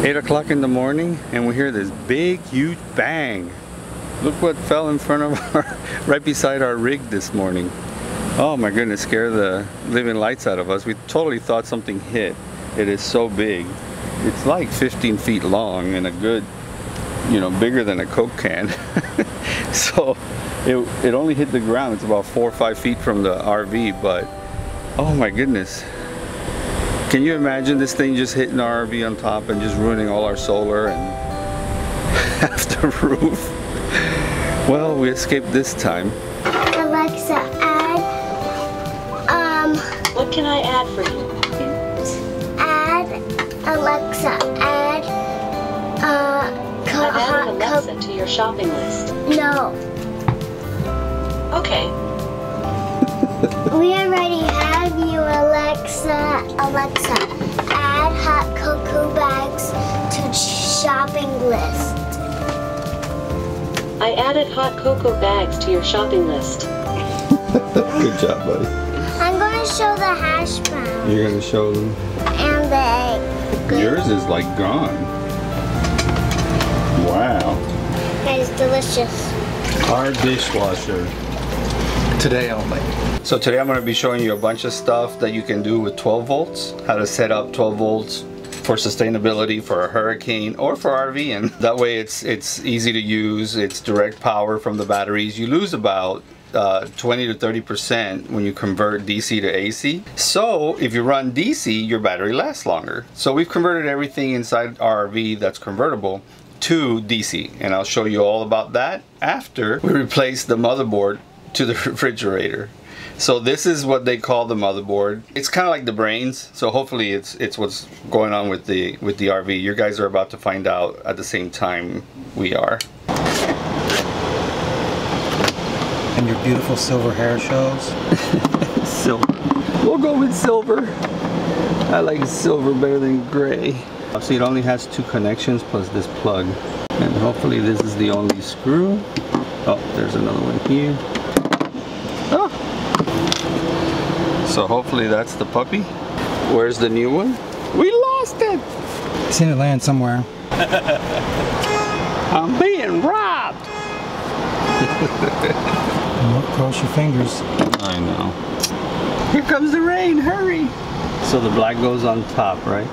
8 o'clock in the morning and we hear this big huge bang. Look what fell in front of our right beside our rig this morning. Oh my goodness, scared the living lights out of us. We totally thought something hit. It is so big. It's like 15 feet long and a good, you know, bigger than a Coke can. So it only hit the ground. It's about 4 or 5 feet from the RV, but oh my goodness. Can you imagine this thing just hitting our RV on top and just ruining all our solar and half the roof? Well, we escaped this time. Alexa, add, what can I add for you? Alexa, add, I've added Alexa to your shopping list. No. Okay. We already have you, Alexa. Alexa, add hot cocoa bags to shopping list. I added hot cocoa bags to your shopping list. Good job, buddy. I'm going to show the hash brown. You're going to show them? And the egg. Yours is like gone. Wow. That is delicious. Our dishwasher. Today only. So today I'm going to be showing you a bunch of stuff that you can do with 12 volts. How to set up 12 volts for sustainability for a hurricane or for RVing. That way it's easy to use. It's direct power from the batteries. You lose about 20 to 30% when you convert DC to AC. So if you run DC, your battery lasts longer. So we've converted everything inside our RV that's convertible to DC, and I'll show you all about that after we replace the motherboard to the refrigerator. So this is what they call the motherboard. It's kind of like the brains, so hopefully it's what's going on with the RV. You guys are about to find out at the same time we are. And your beautiful silver hair shows. Silver. We'll go with silver. I like silver better than gray. So it only has 2 connections plus this plug. And hopefully this is the only screw. Oh, there's another one here. Oh. So hopefully that's the puppy. Where's the new one? We lost it! I've seen it land somewhere. I'm being robbed! Cross your fingers. I know. Here comes the rain, hurry! So the black goes on top, right?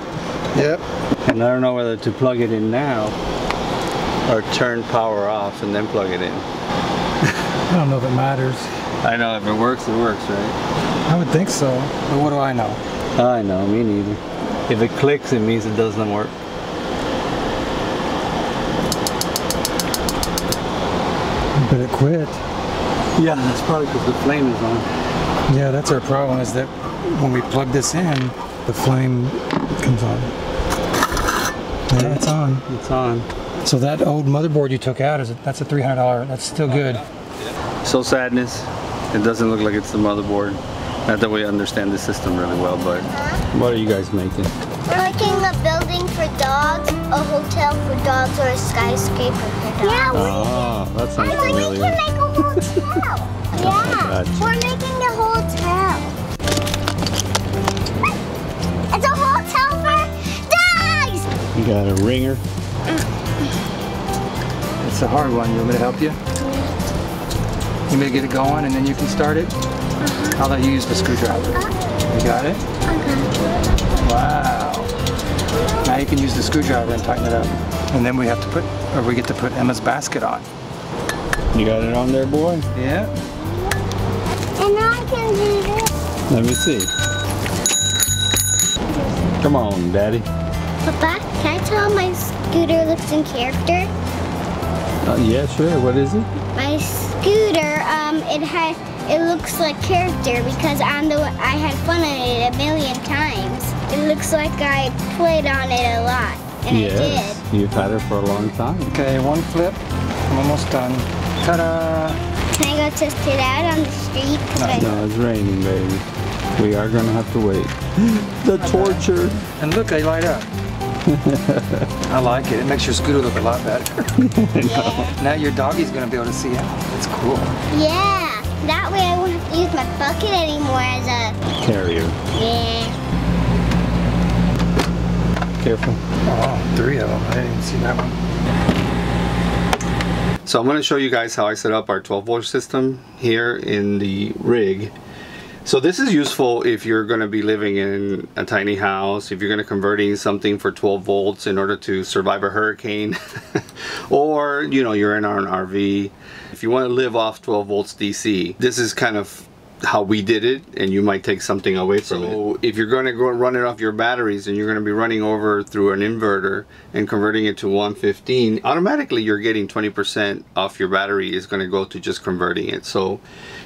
Yep. And I don't know whether to plug it in now or turn power off and then plug it in. I don't know if it matters. I know, if it works, right? I would think so, but what do I know? I know, me neither. If it clicks, it means it doesn't work. But it quit. Yeah, that's probably because the flame is on. Yeah, that's our problem, is that when we plug this in, the flame comes on. Yeah, it's on. It's on. So that old motherboard you took out, that's a $300, that's still good. So sadness, it doesn't look like it's the motherboard. Not that we understand the system really well, but what are you guys making? We're making a building for dogs, a hotel for dogs, or a skyscraper for dogs. Yeah, oh, that sounds familiar. We can make a hotel. Yeah, we're making a hotel. It's a hotel for dogs! You got a ringer? It's a hard one. You want me to help you? You may get it going and then you can start it? I'll let you use the screwdriver. You got it? Okay. Wow. Now you can use the screwdriver and tighten it up. And then we have to put, or we get to put Emma's basket on. You got it on there, boy? Yeah. And I can do this. Let me see. Come on, Daddy. Papa, can I tell how my scooter looks in character? Yeah, sure. What is it? My scooter, it looks like character because I had fun on it a million times. It looks like I played on it a lot, and I did. You've had it for a long time. Okay, one flip. I'm almost done. Ta-da! Can I go test it out on the street? No, it's raining, baby. We are going to have to wait. The torture. And look, they light up. I like it. It makes your scooter look a lot better. Yeah. Now your doggy's going to be able to see it. It's cool. Yeah. That way I won't have to use my bucket anymore as a carrier. Yeah. Careful. Oh, 3 of them. I didn't even see that one. So I'm going to show you guys how I set up our 12 volt system here in the rig. So this is useful if you're going to be living in a tiny house, if you're going to converting something for 12 volts in order to survive a hurricane, or you know, you're in an RV. If you want to live off 12 volts DC, this is kind of how we did it, and you might take something away from it. So if you're going to go run it off your batteries and you're going to be running over through an inverter and converting it to 115, automatically you're getting 20% off your battery is going to go to just converting it. So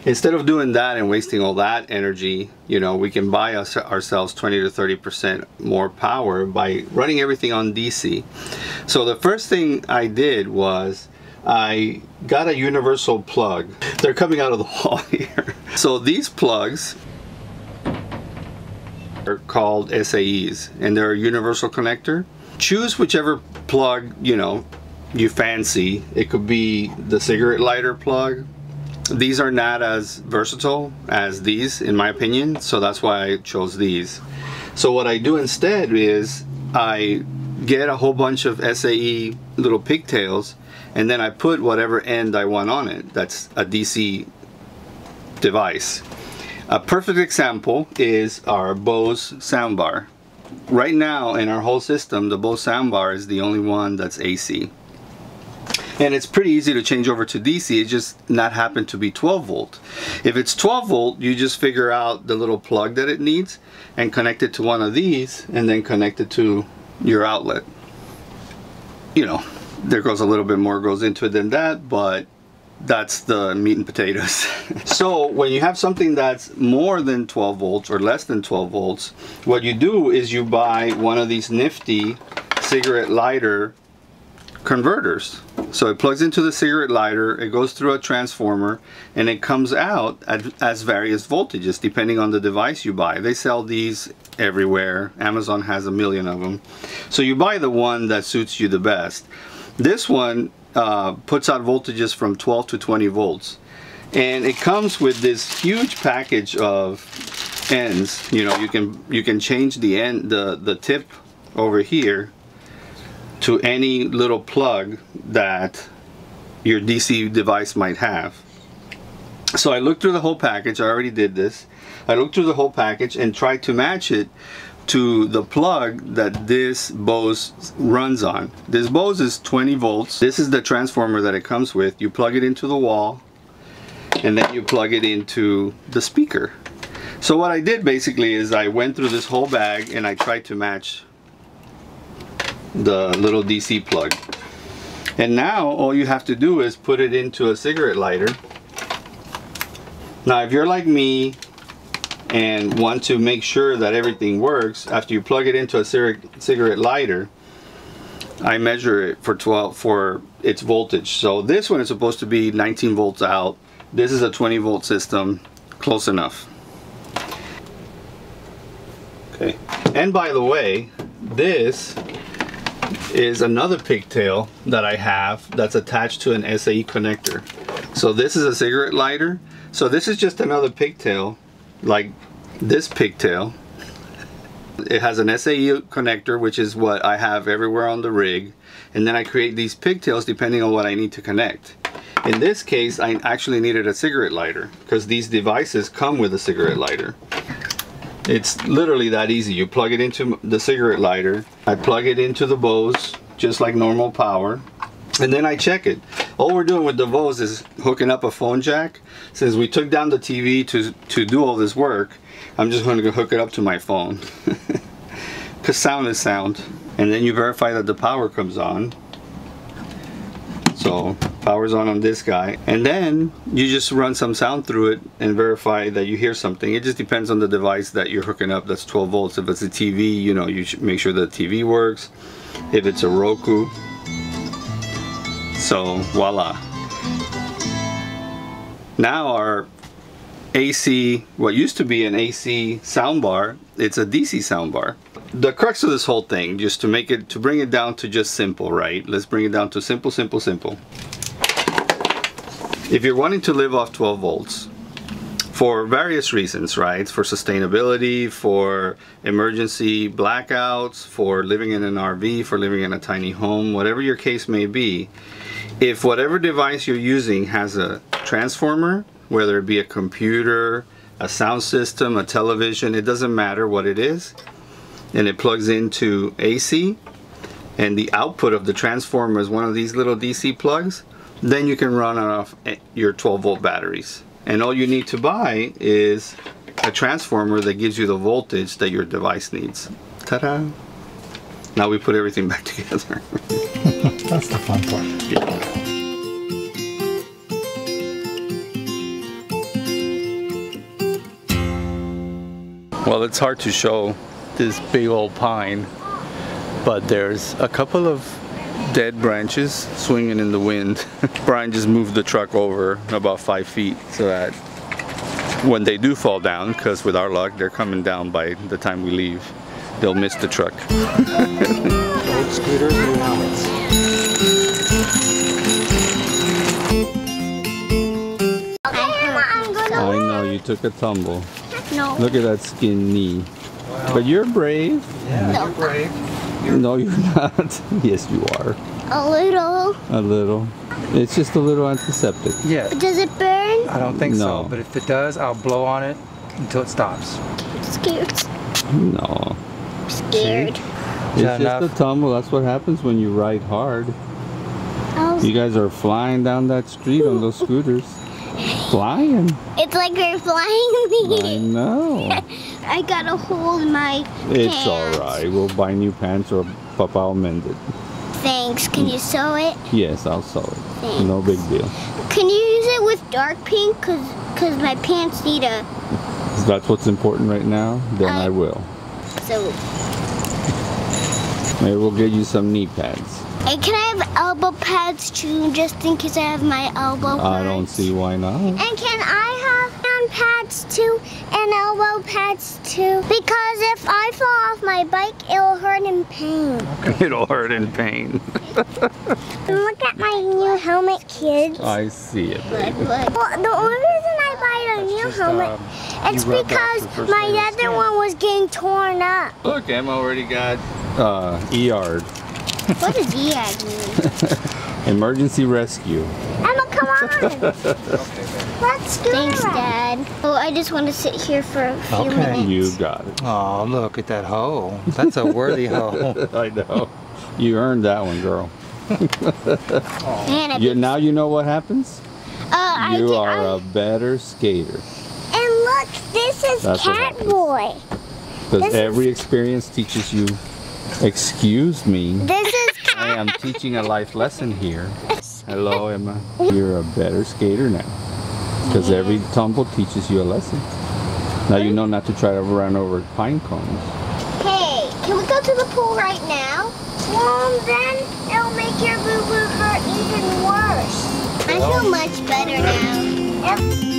instead of doing that and wasting all that energy, you know, we can buy ourselves 20 to 30% more power by running everything on DC. So the first thing I did was I got a universal plug. They're coming out of the wall here. So these plugs are called SAEs, and they're a universal connector. Choose whichever plug, you know, you fancy. It could be the cigarette lighter plug. These are not as versatile as these, in my opinion, so that's why I chose these. So what I do instead is I get a whole bunch of SAE little pigtails, and then I put whatever end I want on it. That's a DC device. A perfect example is our Bose soundbar. Right now in our whole system, the Bose soundbar is the only one that's AC. And it's pretty easy to change over to DC, it just not happen to be 12 volt. If it's 12 volt, you just figure out the little plug that it needs and connect it to one of these, and then connect it to your outlet. You know, there goes a little bit more goes into it than that, but that's the meat and potatoes. So when you have something that's more than 12 volts or less than 12 volts, what you do is you buy one of these nifty cigarette lighter converters. So it plugs into the cigarette lighter, it goes through a transformer, and it comes out as various voltages depending on the device you buy. They sell these everywhere. Amazon has a million of them. So you buy the one that suits you the best. This one puts out voltages from 12 to 20 volts, and it comes with this huge package of ends. You know, you can change the end, the tip over here to any little plug that your DC device might have. So I looked through the whole package. I already did this. I looked through the whole package and tried to match it to the plug that this Bose runs on. This Bose is 20 volts. This is the transformer that it comes with. You plug it into the wall, and then you plug it into the speaker. So what I did basically is I went through this whole bag and I tried to match the little DC plug. And now all you have to do is put it into a cigarette lighter. Now if you're like me and want to make sure that everything works, after you plug it into a cigarette lighter, I measure it for its voltage. So this one is supposed to be 19 volts out. This is a 20 volt system. Close enough. Okay. And by the way, this is another pigtail that I have that's attached to an SAE connector. So this is a cigarette lighter. So this is just another pigtail, like this pigtail. It has an SAE connector, which is what I have everywhere on the rig, and then I create these pigtails depending on what I need to connect. In this case, I actually needed a cigarette lighter because these devices come with a cigarette lighter. It's literally that easy. You plug it into the cigarette lighter, I plug it into the Bose just like normal power, and then I check it. All we're doing with the Bose is hooking up a phone jack. Since we took down the TV to do all this work, I'm just going to hook it up to my phone. Because sound is sound. And then you verify that the power comes on. So power's on this guy, and then you just run some sound through it and verify that you hear something. It just depends on the device that you're hooking up that's 12 volts. If it's a TV, you know, you should make sure the TV works. If it's a Roku, so voila. Now our AC, what used to be an AC soundbar, it's a DC soundbar. The crux of this whole thing, just to bring it down to just simple, right? Let's bring it down to simple, simple, simple. If you're wanting to live off 12 volts, for various reasons, right? For sustainability, for emergency blackouts, for living in an RV, for living in a tiny home, whatever your case may be. If whatever device you're using has a transformer, whether it be a computer, a sound system, a television, it doesn't matter what it is, and it plugs into AC, and the output of the transformer is one of these little DC plugs, then you can run off your 12-volt batteries. And all you need to buy is a transformer that gives you the voltage that your device needs. Ta-da! Now we put everything back together. That's the fun part. Yeah. Well, it's hard to show this big old pine, but there's a couple of dead branches swinging in the wind. Brian just moved the truck over about 5 feet so that when they do fall down, because with our luck they're coming down by the time we leave, they'll miss the truck. Old scooters, new helmets. I know, you took a tumble. No. Look at that skin knee. Wow. But you're brave. Yeah, No. you're brave. No, you're not. Yes, you are. A little. A little. It's just a little antiseptic. Yeah. Does it burn? I don't think No. so, but if it does, I'll blow on it until it stops. I'm scared. No. I'm scared. It's that just enough? a tumble. That's what happens when you ride hard. You guys are flying down that street on those scooters. Flying. It's like you're flying I me. know. I gotta hold my It's pants. alright. We'll buy new pants or Papa will mend it. Thanks. Can you sew it? Yes, I'll sew it. Thanks. No big deal. Can you use it with dark pink? Cause my pants need a If that's what's important right now, then I will. so. Maybe we'll get you some knee pads. And can I have elbow pads too, just in case I have my elbow pads? I don't see why not. And can I have hand pads too and elbow pads too? Because if I fall off my bike, it'll hurt in pain. It'll hurt in pain. Look at my new helmet, kids. I see it, baby. Well, the only reason I buy a new Just, helmet, it's you rub that because for the first my layer of other skin. one was getting torn up. Look, Emma already got ER'd. What does EAD mean? Emergency rescue. Emma, come on. Let's do it. Thanks, Dad. Oh, I just want to sit here for a few Okay. minutes. You got it. Oh, look at that hoe. That's a worthy hoe. I know. You earned that one, girl. Man, Now you know what happens? You I are a better skater. And look, this is That's what Cat happens. Boy. Because This every experience teaches you, excuse me, This is I am teaching a life lesson here. Hello, Emma. You're a better skater now. Because every tumble teaches you a lesson. Now you know not to try to run over pine cones. Hey, can we go to the pool right now? Well, then it'll make your boo-boo hurt even worse. I feel much better now.